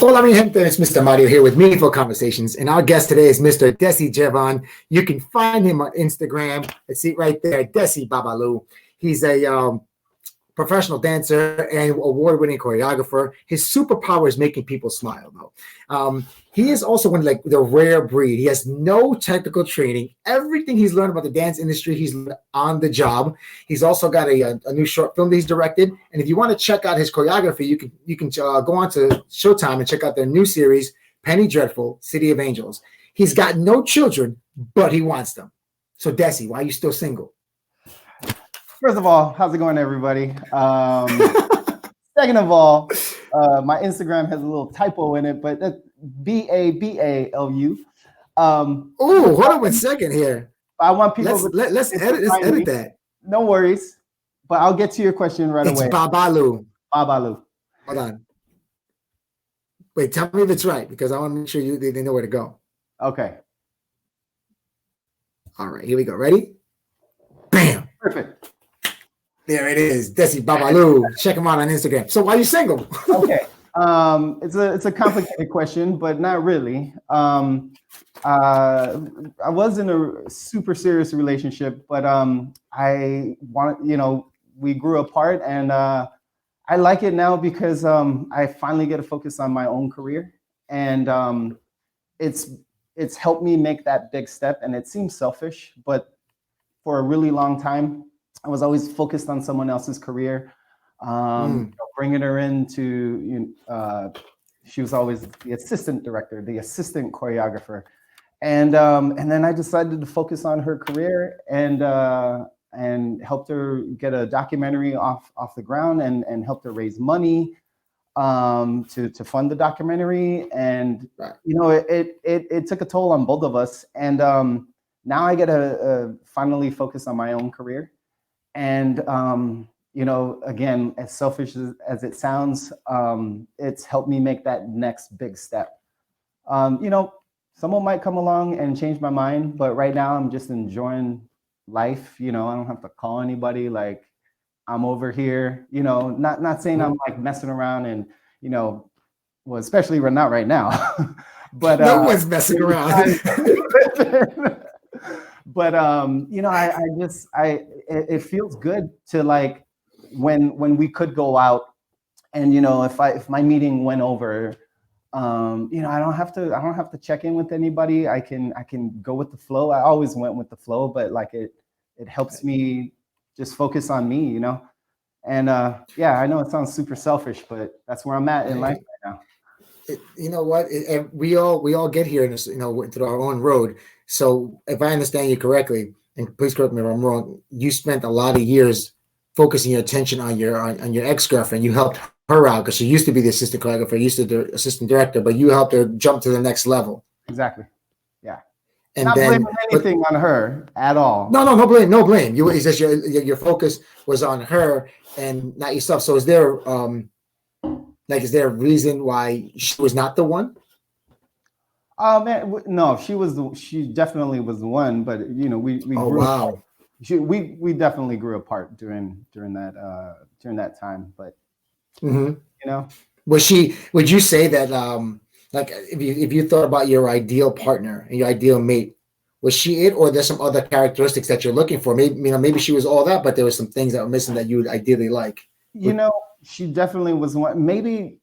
Hola, mi gente. It's Mr. Mario here with Meaningful Conversations. And our guest today is Mr. Desi Jevon. You can find him on Instagram. Let's see right there, Desi Babalu. He's a professional dancer and award-winning choreographer. His superpower is making people smile, though. He is also one like the rare breed. He has no technical training. Everything he's learned about the dance industry, he's learned on the job. He's also got a new short film that he's directed. And if you want to check out his choreography, you can go on to Showtime and check out their new series, Penny Dreadful, City of Angels. He's got no children, but he wants them. So, Desi, why are you still single? First of all, how's it going, everybody? Second of all, my Instagram has a little typo in it, but that's Babalu. Oh, hold on 1 second here. I want people. Let's edit that. No worries, but I'll get to your question right away. It's Babalu. Babalu. Hold on. Wait, tell me if it's right because I want to make sure they know where to go. Okay. All right, here we go. Ready? Bam. Perfect. There it is, Desi Babalu. Check him out on Instagram. So why are you single? Okay, it's a complicated question, but not really. I was in a super serious relationship, but we grew apart, and I like it now because I finally get to focus on my own career, and it's helped me make that big step. And it seems selfish, but for a really long time, I was always focused on someone else's career, bringing her into, she was always the assistant director, the assistant choreographer. And then I decided to focus on her career and helped her get a documentary off the ground and helped her raise money to fund the documentary. And, it took a toll on both of us. And now I get to finally focus on my own career. And, again, as selfish as it sounds, it's helped me make that next big step. Someone might come along and change my mind, but right now I'm just enjoying life. I don't have to call anybody. Like, I'm over here, not saying I'm like messing around and, well, especially not right now, but no one's messing around. But it feels good to like when we could go out and if my meeting went over, I don't have to check in with anybody. I can go with the flow. I always went with the flow, but like it helps me just focus on me, And I know it sounds super selfish, but that's where I'm at in life right now. You know what? We all get here in this, through our own road. So if I understand you correctly, and please correct me if I'm wrong, you spent a lot of years focusing your attention on your ex-girlfriend. You helped her out because she used to be the assistant choreographer, used to the assistant director, but you helped her jump to the next level. Exactly. Yeah. And not blaming anything on her at all. No blame. It's just your focus was on her and not yourself. So is there a reason why she was not the one? No, she definitely was the one, but we grew apart. We definitely grew apart during that time, but would you say that like if you thought about your ideal partner and your ideal mate, was she it, or there's some other characteristics that you're looking for? Maybe she was all that, but there were some things that were missing that you would ideally like. She definitely was one. Maybe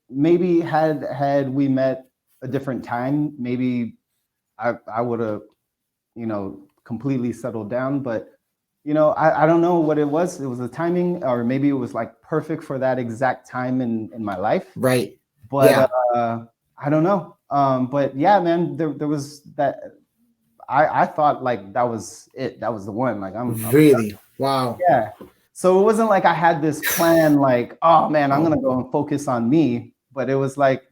had we met a different time, maybe I would have, completely settled down. But, I don't know what it was. It was the timing, or maybe it was like perfect for that exact time in my life. Right. But I don't know. But yeah, man, there was that. I thought like that was it. That was the one. Like I'm really wow. Yeah. So it wasn't like I had this plan, like, oh man, I'm gonna go and focus on me. But it was like,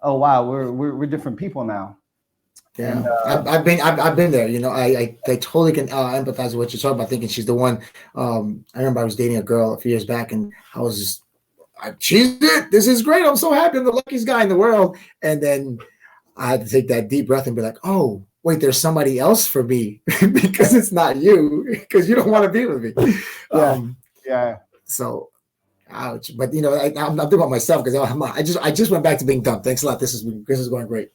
oh wow, we're different people now. Yeah, and, I've been there. I totally can empathize with what you're talking about. Thinking she's the one. I remember I was dating a girl a few years back, and I was just, she's it. This is great. I'm so happy. I'm the luckiest guy in the world. And then I had to take that deep breath and be like, oh wait, there's somebody else for me because it's not you, because you don't want to be with me. Yeah. So Ouch. But I'm thinking about myself because I just went back to being dumb. Thanks a lot. This is going great.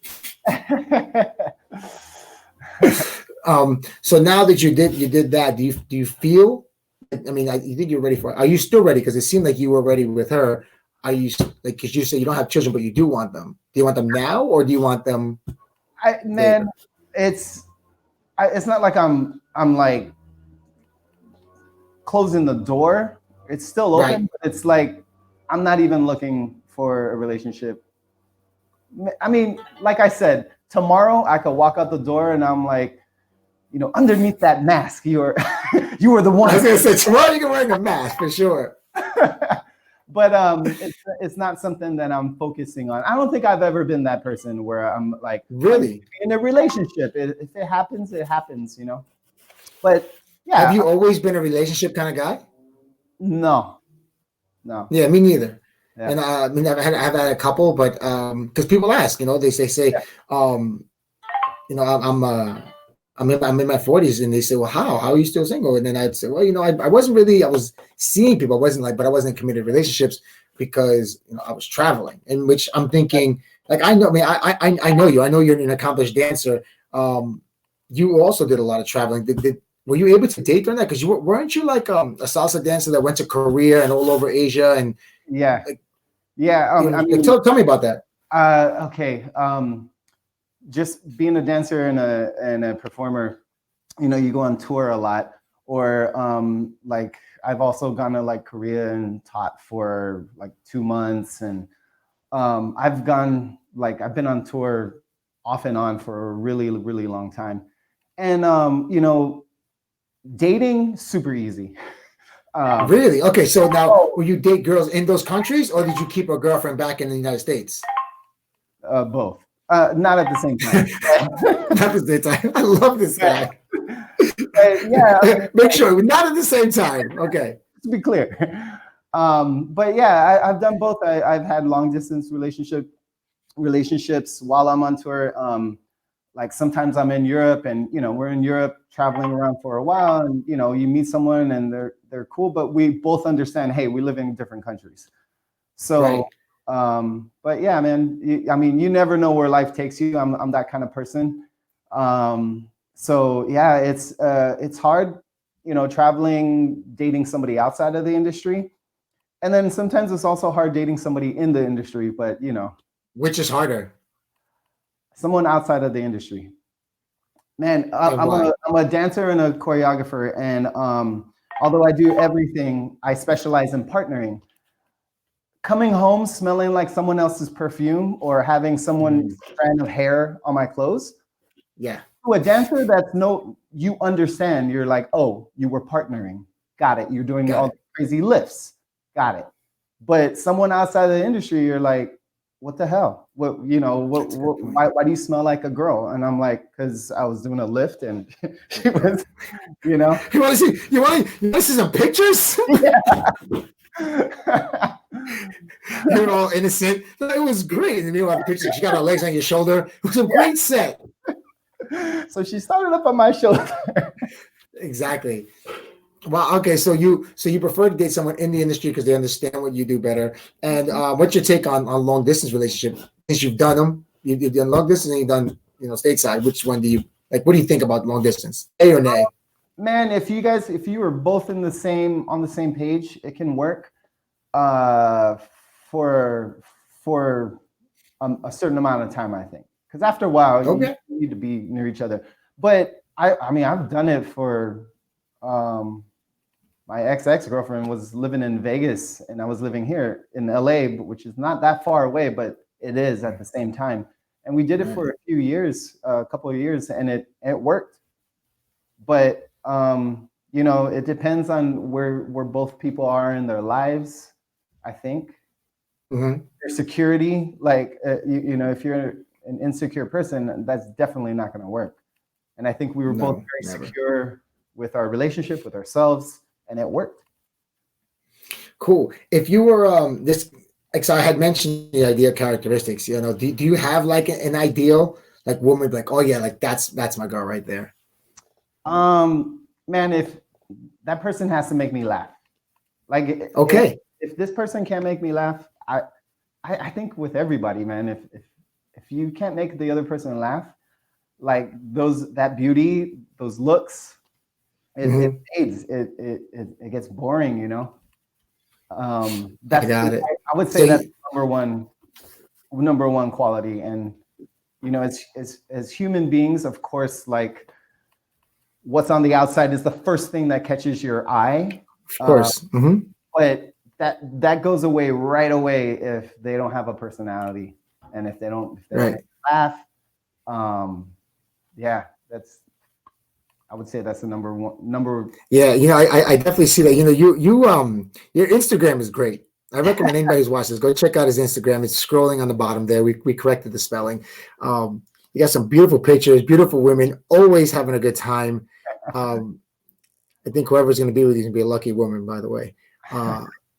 So now that you did that, do you feel? I mean, you think you're ready for it. Are you still ready? Because it seemed like you were ready with her. Are you like? Because you say you don't have children, but you do want them. Do you want them now, or do you want them? Man, it's not like I'm like closing the door. It's still open, Right. but it's like I'm not even looking for a relationship. I mean, like I said, tomorrow I could walk out the door and I'm like, underneath that mask, you were the one. I was gonna say tomorrow you're wearing a mask for sure. But it's not something that I'm focusing on. I don't think I've ever been that person where I'm like really in a relationship. If it happens, it happens, But yeah, have you always been a relationship kind of guy? No. Yeah, me neither. Yeah. And I mean, I've had a couple, but because people ask, they say, Yeah. I'm in my 40s, and they say, well, how are you still single? And then I'd say, well, I wasn't really. I was seeing people. But I wasn't in committed relationships because I was traveling. In which I'm thinking, like, I know. I mean, I know you. I know you're an accomplished dancer. You also did a lot of traveling. Were you able to date during that? Because weren't you like a salsa dancer that went to Korea and all over Asia and yeah. Like, Yeah. I mean, tell me about that. Okay. Just being a dancer and a performer, you go on tour a lot, or like I've also gone to like Korea and taught for like 2 months, and I've been on tour off and on for a really, really long time, and dating super easy. Really? Okay. So now, will you date girls in those countries, or did you keep a girlfriend back in the United States? Both. Not at the same time. Not at the same time. I love this guy. Yeah. Make sure not at the same time. Okay. To be clear. But yeah, I've done both. I've had long distance relationships while I'm on tour. Like sometimes I'm in Europe, and we're in Europe traveling around for a while, and you meet someone and they're cool, but we both understand, hey, we live in different countries. So Right. But yeah, man, I mean, you never know where life takes you. I'm that kind of person. So yeah, it's hard, traveling, dating somebody outside of the industry. And then sometimes it's also hard dating somebody in the industry, but Which is harder? Someone outside of the industry. Man, I'm a dancer and a choreographer, and although I do everything, I specialize in partnering. Coming home smelling like someone else's perfume or having someone's strand of hair on my clothes. Yeah. To a dancer, you understand. You're like, oh, you were partnering. Got it. You're doing all the crazy lifts. Got it. But someone outside of the industry, you're like, what the hell? Why do you smell like a girl? And I'm like, because I was doing a lift and she was, You want to see some pictures? Yeah. You're all innocent. It was great. And you have the picture. She got her legs on your shoulder. It was a great set. So she started up on my shoulder. Exactly. Well, okay. So you prefer to date someone in the industry because they understand what you do better. And what's your take on long distance relationships? Since you've done them, you've done long distance and you've done stateside. Which one do you like? What do you think about long distance? A or nay? Man, if you were both on the same page, it can work. For a certain amount of time, I think, because after a while you need to be near each other. But I mean, I've done it for my ex-girlfriend was living in Vegas and I was living here in LA, which is not that far away, but it is at the same time. And we did it for a few years, a couple of years, and it worked. But it depends on where both people are in their lives, I think. Their security, like if you're an insecure person, that's definitely not going to work. And I think we were both very secure with our relationship, with ourselves, and it worked. Cool. If you were so I had mentioned the idea of characteristics. Do you have like an ideal like woman, like, oh yeah, like that's my girl right there? Man, if that person has to make me laugh. Like, okay. if this person can't make me laugh, I think with everybody, man, if you can't make the other person laugh, like that beauty, those looks, it Mhm. fades. It gets boring, you know. I That's got it. I would say So that's you, number one quality. And you know, as human beings, of course, like what's on the outside is the first thing that catches your eye. of course. But that goes away right away if they don't have a personality, and if they don't Right. make you laugh. Yeah, that's I would say that's the number. Yeah, I definitely see that. Your Instagram is great. I recommend anybody who's watching this, go check out his Instagram. It's scrolling on the bottom there. We corrected the spelling. You got some beautiful pictures, beautiful women, always having a good time. Um, I think whoever's going to be with you is going to be a lucky woman, by the way.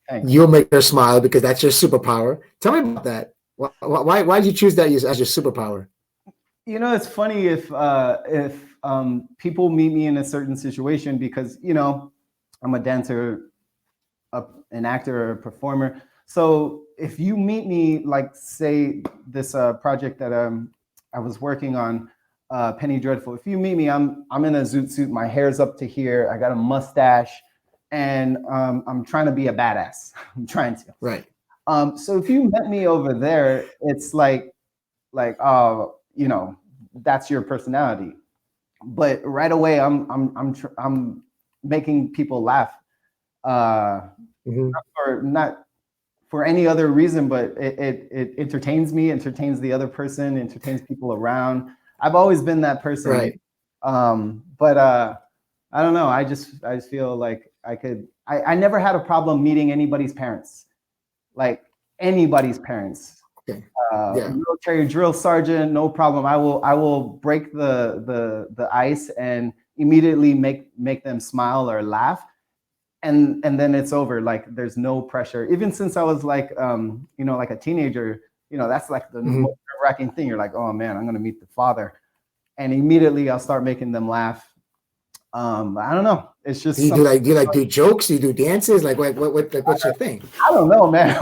Thanks. You'll make her smile because that's your superpower. Tell me about that. Why did you choose that as your superpower? You know, it's funny if people meet me in a certain situation because you know I'm a dancer, an actor, or a performer. So if you meet me, like say this project that I was working on, Penny Dreadful. If you meet me, I'm in a zoot suit. My hair's up to here. I got a mustache, and I'm trying to be a badass. I'm trying to. Right. So if you met me over there, it's like you know, that's your personality. But right away, I'm making people laugh. Mm-hmm. Not for any other reason, but it entertains me, entertains the other person, entertains people around. I've always been that person. Right. But I don't know. I just feel like I never had a problem meeting anybody's parents, like anybody's parents. Okay. Yeah. Military drill sergeant, no problem. I will break the ice and immediately make them smile or laugh, and then it's over. Like there's no pressure. Even since I was like you know, like a teenager, you know, that's like the Mm-hmm. most nerve-wracking thing. You're like, oh man, I'm gonna meet the father, and immediately I'll start making them laugh. I don't know. It's just something. Do you like do jokes? Do you do dances? Like what's your thing? I don't know, man.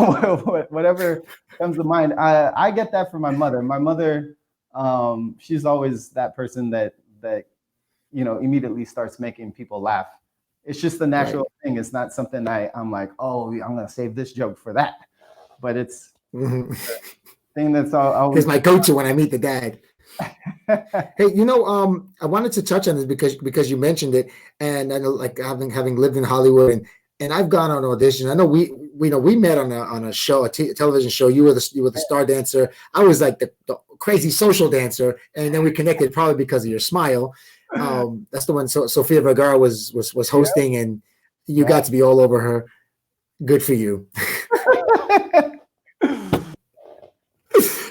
Whatever comes to mind. I get that from my mother. My mother, she's always that person that you know immediately starts making people laugh. It's just the Right. natural thing. It's not something I'm like, oh, I'm gonna save this joke for that. But it's Mm-hmm. thing that's Here's always. my go-to when I meet the dad. Hey, I wanted to touch on this because you mentioned it, and I know, like having lived in Hollywood, and I've gone on auditions. I know we met on a show, a television show. You were the star dancer. I was like the crazy social dancer, and then we connected probably because of your smile. That's the one. So Sofia Vergara was Yeah, hosting, and you yeah. got to be all over her. Good for you.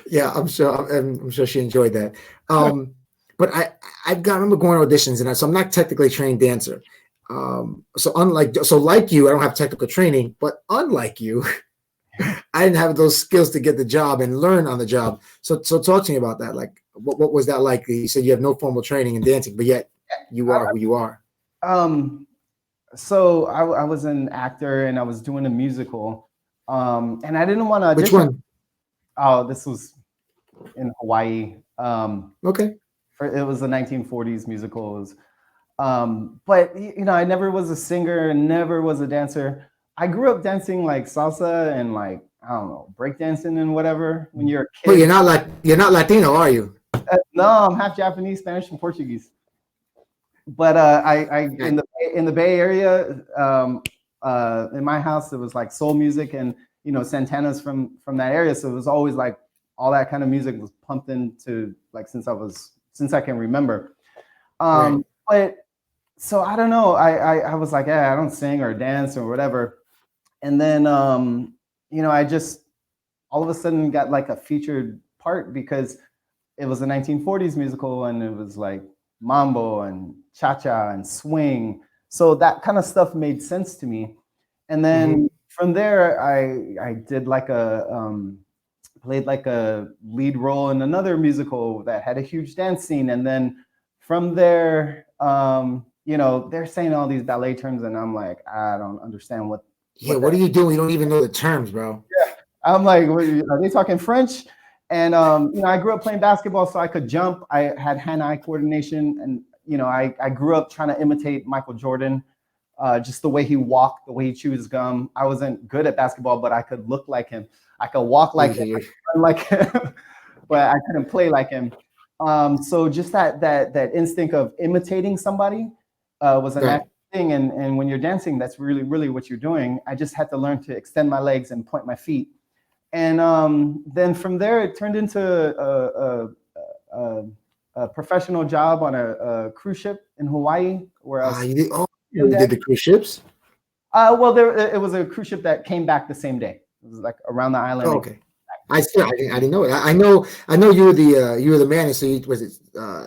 Yeah, I'm sure she enjoyed that. But I remember going to auditions, and so I'm not technically a trained dancer. So like you, I don't have technical training, but unlike you, I didn't have those skills to get the job and learn on the job. So talk to me about that. Like, what was that like? You said you have no formal training in dancing, but yet you are who you are. um, so I was an actor and I was doing a musical, and I didn't want to Which audition. one? Oh, this was in Hawaii. Okay. It was a 1940s musical. It was, but you know, I never was a singer, never was a dancer. I grew up dancing like salsa and like I don't know, breakdancing and whatever. When you're a But kid, you're not Latino, are you? no, I'm half Japanese, Spanish, and Portuguese. But I Right. in the Bay Area, in my house, it was like soul music, and you know, Santana's from that area, so it was always like all that kind of music was pumped into like since I can remember. Right. But so I don't know. I was like, yeah, I don't sing or dance or whatever. And then you know, I just all of a sudden got like a featured part because it was a 1940s musical and it was like mambo and cha-cha and swing. So that kind of stuff made sense to me. And Mm-hmm. then from there, I did like played like a lead role in another musical that had a huge dance scene. And then from there, you know, they're saying all these ballet terms, and I'm like, I don't understand Yeah, what are you doing? You don't even know the terms, bro. I'm like, are they talking French? And I grew up playing basketball, so I could jump. I had hand-eye coordination, and I grew up trying to imitate Michael Jordan, just the way he walked, the way he chewed his gum. I wasn't good at basketball, but I could look like him. I could walk like him, I could run like him, but I couldn't play like him. So just that instinct of imitating somebody was a Right. natural thing. And when you're dancing, that's really, really what you're doing. I just had to learn to extend my legs and point my feet. And then from there, it turned into a professional job on a cruise ship in Hawaii, where I was. You did the cruise ships? Well, it was a cruise ship that came back the same day. It was like around the island. Oh, okay. I didn't know it. I know you were the man. So was it?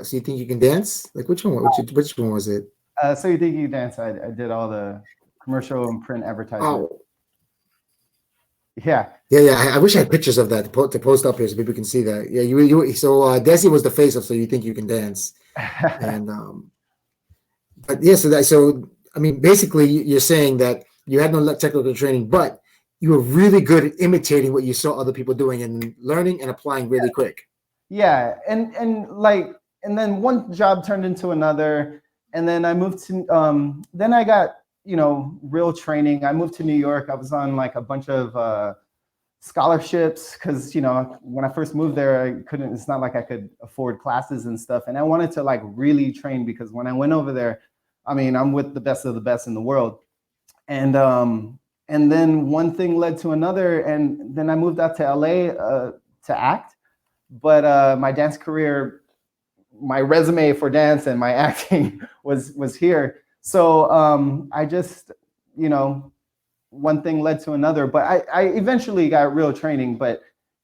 So you think you can dance? Like which one? Which one was it? So you think you can dance? I did all the commercial and print advertisement. Oh. Yeah. Yeah. I wish I had pictures of that to post up here so people can see that. Yeah, you. So Desi was the face of So You Think You Can Dance, and but yeah. So I mean, basically, you're saying that you had no technical training, but you were really good at imitating what you saw other people doing and learning and applying really quick. Yeah, and then one job turned into another, and then I moved to. Then I got real training. I moved to New York. I was on like a bunch of scholarships because when I first moved there, I couldn't. It's not like I could afford classes and stuff, and I wanted to like really train because when I went over there, I mean, I'm with the best of the best in the world, and then one thing led to another, and then I moved out to LA to act. But my dance career, my resume for dance and my acting was here. So I just, one thing led to another. But I eventually got real training. But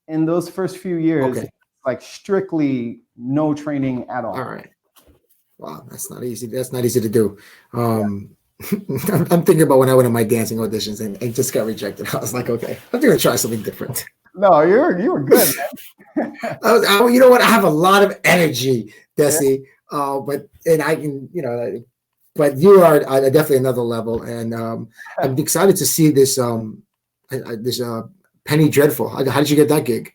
in those first few years, like strictly no training at all. All right. Wow, that's not easy. That's not easy to do. I'm thinking about when I went to my dancing auditions and just got rejected. I was like, okay, I'm going to try something different. No, you were good, man. You know what? I have a lot of energy, Desi. But I can, but you are definitely another level, and I'm excited to see this Penny Dreadful. How did you get that gig?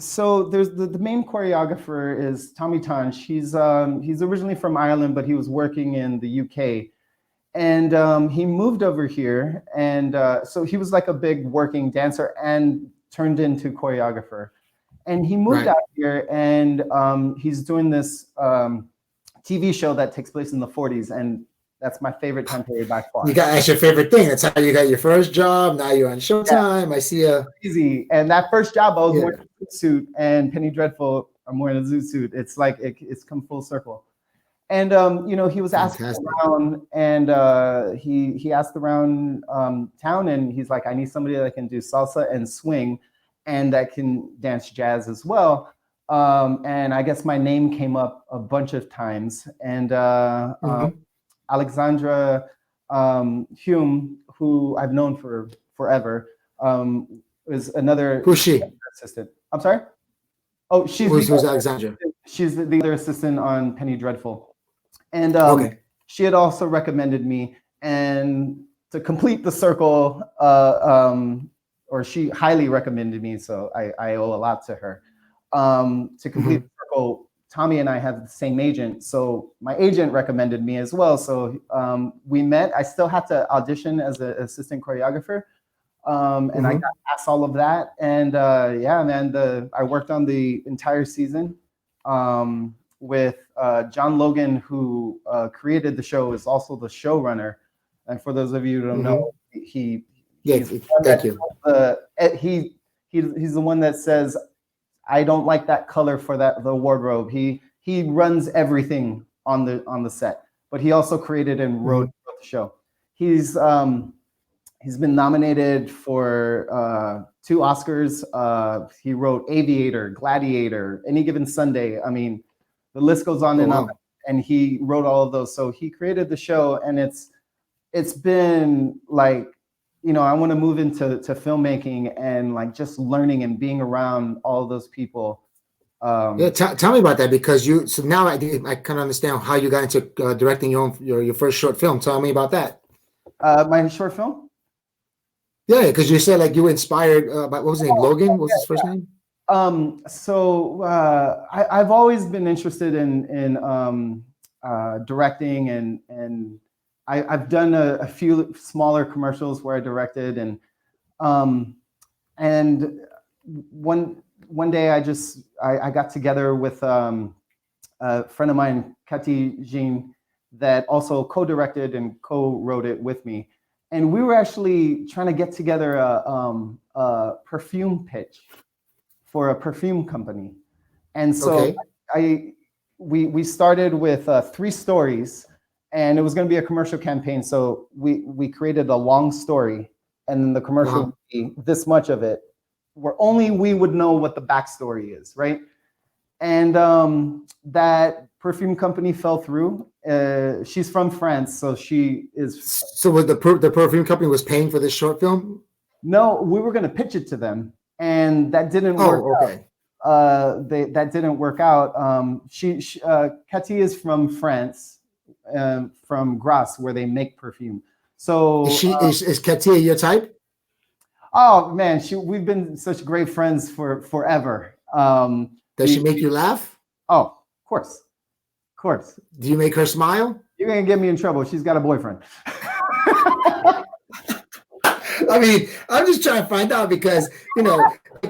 So there's the main choreographer is Tommy Tanch. He's originally from Ireland, but he was working in the UK. And he moved over here, and so he was like a big working dancer and turned into choreographer. And he moved out here, and he's doing this TV show that takes place in the 40s, and that's my favorite time period by far. That's your favorite thing. That's how you got your first job. Now you're on Showtime. Yeah. I see a easy. And that first job, I was wearing a zoot suit, and Penny Dreadful, I'm wearing a zoot suit. It's like it's come full circle. And he was asking around, and he asked around town, and he's like, I need somebody that can do salsa and swing, and that can dance jazz as well. And I guess my name came up a bunch of times, and Alexandra Hume, who I've known for forever, is another. Who's she? Assistant. I'm sorry. Oh, who's Alexandra? She's the other assistant on Penny Dreadful. And she had also recommended me, and to complete the circle, or she highly recommended me, so I owe a lot to her. To complete the circle, Tommy and I have the same agent, so my agent recommended me as well. So we met. I still had to audition as an assistant choreographer, and I got past all of that. And yeah, man, I worked on the entire season. With John Logan, who created the show, is also the showrunner. And for those of you who don't know, he's the one that says, I don't like that color for the wardrobe. He runs everything on the set, but he also created and wrote the show. He's been nominated for 2 Oscars. He wrote Aviator, Gladiator, Any Given Sunday. I mean, the list goes on and on, and he wrote all of those. So he created the show, and it's been like, I want to move into filmmaking and like just learning and being around all of those people. Yeah, tell me about that, because so now I kind of understand how you got into directing your first short film. Tell me about that. My short film. Yeah, because you said like you were inspired by what was his name? Logan? What was his first name? I've always been interested in directing, and I've done a few smaller commercials where I directed, um, and one day I got together with a friend of mine, Cathy Jean, that also co-directed and co-wrote it with me. And we were actually trying to get together a perfume pitch for a perfume company. And so Okay. we started with 3 stories, and it was going to be a commercial campaign. So we created a long story, and then the commercial would be this much of it, where only we would know what the backstory is, right? And that perfume company fell through. She's from France, so she is. So was the perfume company was paying for this short film? No, we were going to pitch it to them, and that didn't work. Okay. That didn't work out. Cathy is from France, from Grasse, where they make perfume. So is Cathy your type? Oh man, we've been such great friends for forever. Does she make you laugh? Oh, of course. Of course. Do you make her smile? You're going to get me in trouble. She's got a boyfriend. I mean, I'm just trying to find out because,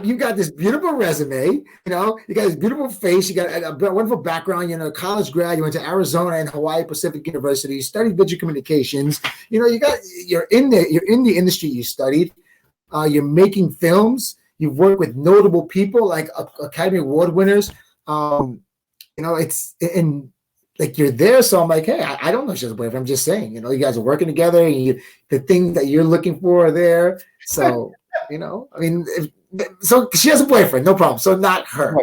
you got this beautiful resume, you got this beautiful face, you got a wonderful background, college grad, you went to Arizona and Hawaii Pacific University, you studied visual communications, you're in the industry you studied, you're making films, you've worked with notable people like Academy Award winners, it's in like you're there. So I'm like, hey, I don't know if she has a boyfriend. I'm just saying, you guys are working together and the things that you're looking for are there. So, I mean, so she has a boyfriend, no problem. So not her,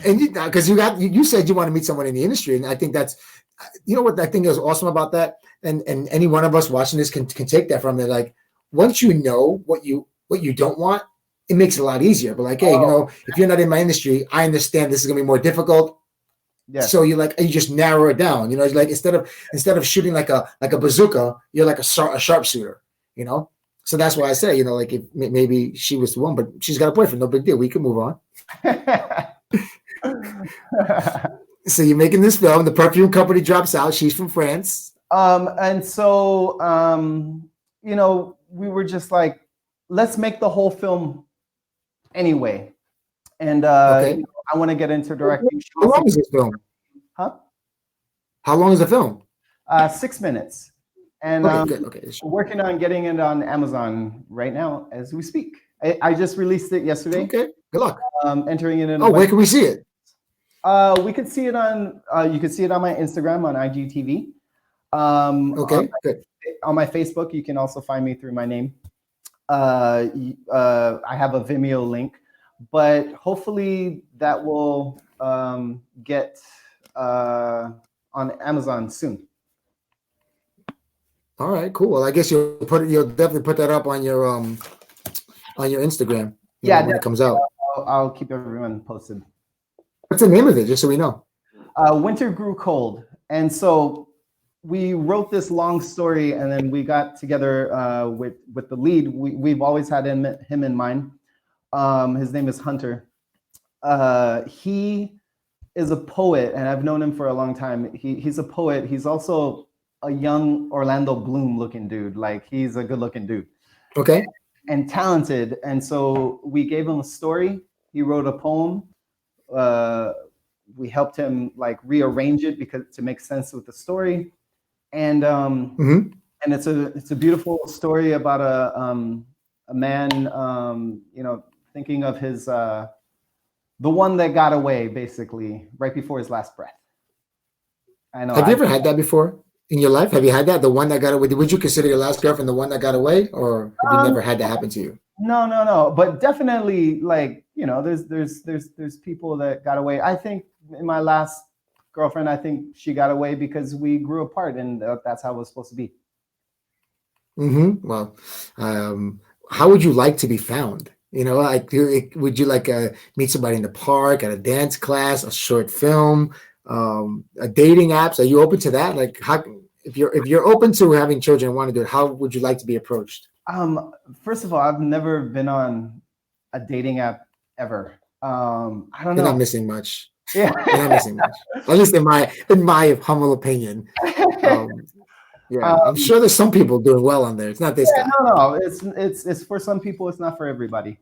and because you said you want to meet someone in the industry. And I think that's, what I think is awesome about that. And any one of us watching this can take that from it. Like, once you know what you don't want, it makes it a lot easier. But like, hey, if you're not in my industry, I understand this is gonna be more difficult. Yeah. So you just narrow it down. Like instead of shooting like a bazooka, you're like a sharpshooter. So that's why I say, like if maybe she was the one, but she's got a boyfriend. No big deal. We can move on. So you're making this film. The perfume company drops out. She's from France. And so we were just like, let's make the whole film anyway. And I want to get into directing. How long is this film? Huh? How long is the film? 6 minutes. And good. We're working on getting it on Amazon right now as we speak. I just released it yesterday. Okay, good luck. Entering it in. Where can we see it? We could see it on. You could see it on my Instagram on IGTV. Good. On my Facebook, you can also find me through my name. I have a Vimeo link, but hopefully that will get on Amazon soon. All right, cool. Well, I guess you'll definitely put that up on your Instagram. When it comes out. I'll keep everyone posted. What's the name of it, just so we know? Winter Grew Cold, and so we wrote this long story, and then we got together with the lead. We've always had him in mind. His name is Hunter. He is a poet, and I've known him for a long time. He's a poet. He's also a young Orlando Bloom looking dude. Like, he's a good looking dude. Okay. And talented. And so we gave him a story. He wrote a poem. We helped him like rearrange it to make sense with the story. And and it's a beautiful story about a man thinking of his the one that got away, basically right before his last breath. I know. Have you ever had that before in your life? Have you had that? The one that got away? Would you consider your last girlfriend the one that got away, or have you never had that happen to you? No. But definitely, like, there's people that got away. I think in my last girlfriend, I think she got away because we grew apart, and that's how it was supposed to be. Well, how would you like to be found? Like, would you like meet somebody in the park, at a dance class, a short film, a dating apps? Are you open to that? Like, how if you're open to having children and want to do it, how would you like to be approached? First of all, I've never been on a dating app ever. I don't You're not know. missing much. Yeah. You're not missing much. At least in my humble opinion. Yeah, I'm Um, sure there's some people doing well on there. It's not this yeah, guy. no. It's for some people. It's not for everybody.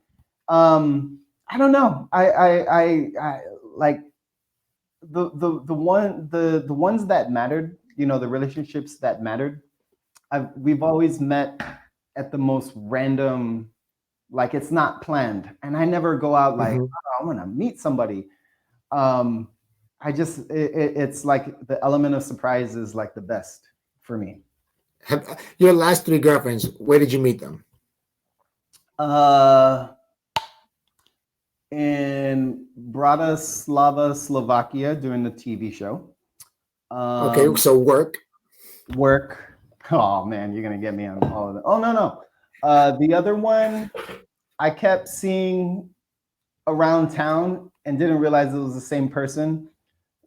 I don't know. I like the ones that mattered. You know, the relationships that mattered. We've always met at the most random, like it's not planned, and I never go out like, Mhm. oh, I want to meet somebody. Um, it's like the element of surprise is like the best for me. Your last three girlfriends, where did you meet them? Uh, in Bratislava, Slovakia, doing the TV show. Okay, Um, so work. work. Oh man, you're gonna get me on all of them. Oh no, no. The other one I kept seeing around town and didn't realize it was the same person.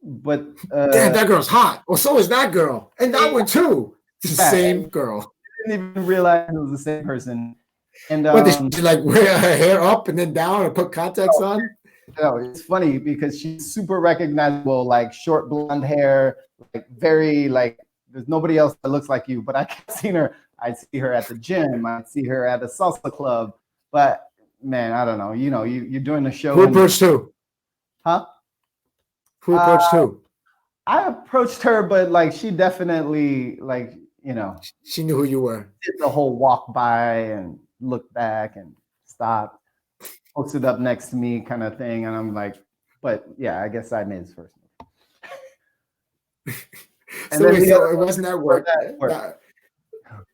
But Damn, that girl's hot. Well, so is that girl, and that one too. It's the yeah, same and girl. didn't even realize it was the same person. And What did she like? Wear her hair up and then down, and put contacts on? no, it's funny because she's super recognizable, like short blonde hair, like very like there's nobody else that looks like you. But I kept seeing her. I'd see her at the gym. I'd see her at a salsa club. But man, I don't know. You know, you're doing the show Who and approached who? huh? Who Uh, approached who? I approached her, but like she definitely like She knew who you were. did the whole walk by and look back and stop, posted up next to me kind of thing. And I'm like, but yeah, I guess I made his first move. And So then wait, the so other it one wasn't that before work. that worked.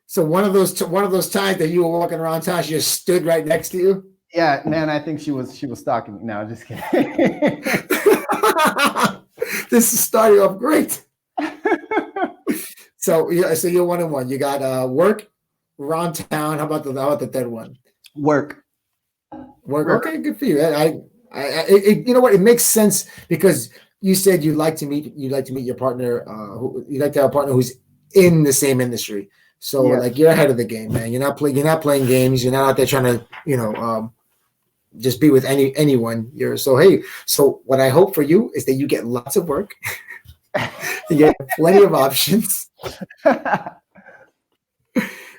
So one of those times that you were walking around town, she just stood right next to you. Yeah, man, I think she was stalking me. No, just kidding. This is starting off great. So yeah, so you're 1-1. You got work around town. How about the third one? Work. Work. Work. Okay, good for you. You know what? It makes sense because you said you'd like to meet your partner. You'd like to have a partner who's in the same industry. So Yeah. like you're ahead of the game, man. You're not playing games. You're not out there trying to just be with anyone. So what I hope for you is that you get lots of work. You get plenty of options.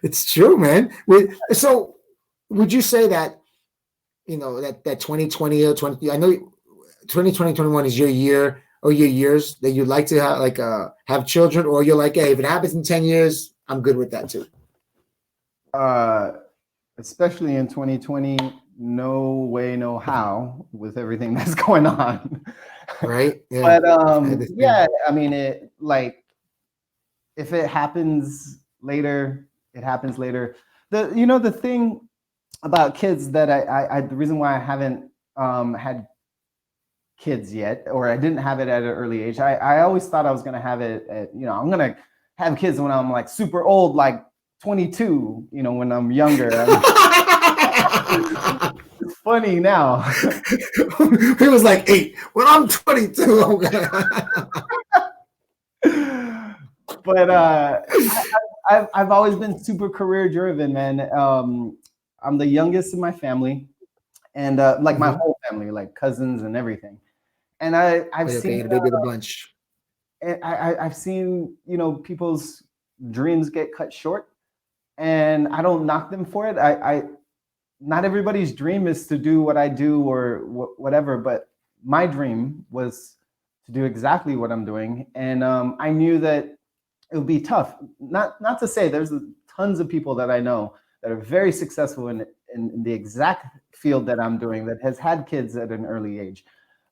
It's true, man. So would you say that that 2020 or 20? I know 2020, 21 is your year or your years that you'd like to have children, or you're like, hey, if it happens in 10 years, I'm good with that too. uh, Especially in 2020, no way, no how with everything that's going on. Right? Yeah. But I had the yeah, same. I mean, it like if it happens later, it happens later. The thing about kids that I the reason why I haven't had kids yet, or I didn't have it at an early age. I always thought I was gonna have it at, I'm gonna have kids when I'm like super old, like 22, when I'm younger. It's funny now. He was like 8. When I'm 22, I'm gonna. But I've always been super career driven, man. I'm the youngest in my family, and like my Mhm. whole family, like cousins and everything. And Oh, I've yeah, seen being a baby of the bunch. I've seen people's dreams get cut short, and I don't knock them for it. I not everybody's dream is to do what I do or whatever, but my dream was to do exactly what I'm doing, and I knew that it would be tough. Not to say there's tons of people that I know that are very successful in the exact field that I'm doing that has had kids at an early age.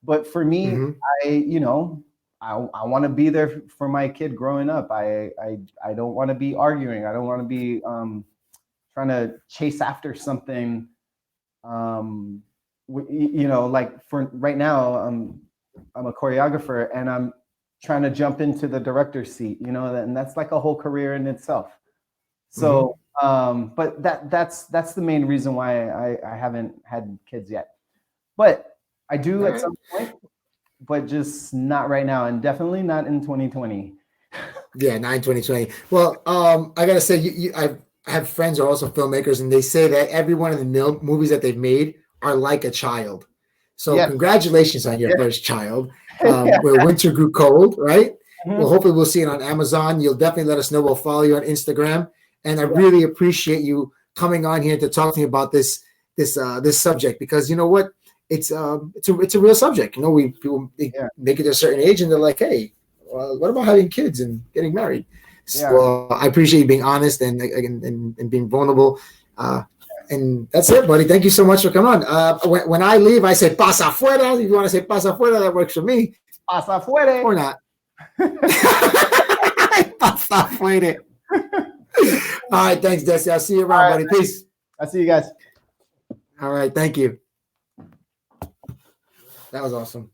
But for me, Mhm. I want to be there for my kid growing up. I don't want to be arguing. I don't want to be trying to chase after something. Um, like for right now, I'm a choreographer and I'm trying to jump into the director's seat, and that's like a whole career in itself. Mhm. So, but that's the main reason why I haven't had kids yet. But I do All at right. some point, but just not right now, and definitely not in 2020. Yeah, 9/20/20. Well, I gotta say, I have friends who are also filmmakers, and they say that every one of the movies that they've made are like a child. So Yes. congratulations on your Yeah. first child. Where winter grew cold, right? Well, Mhm. hopefully we'll see it on Amazon. You'll definitely let us know. We'll follow you on Instagram, and I really appreciate you coming on here to talk to me about this subject, because you know what, it's a real subject. You know, people Yeah. make it to a certain age, and they're like, hey, what about having kids and getting married? Yeah. So I appreciate you being honest and being vulnerable. And that's it, buddy. Thank you so much for coming on. When I leave, I say pasa afuera. If you want to say pasa afuera, that works for me. Pasa fuere. Or not. Pasa afuera. All right. Thanks, Desi. I'll see you around, buddy. Peace. I'll see you guys. All right. Thank you. That was awesome.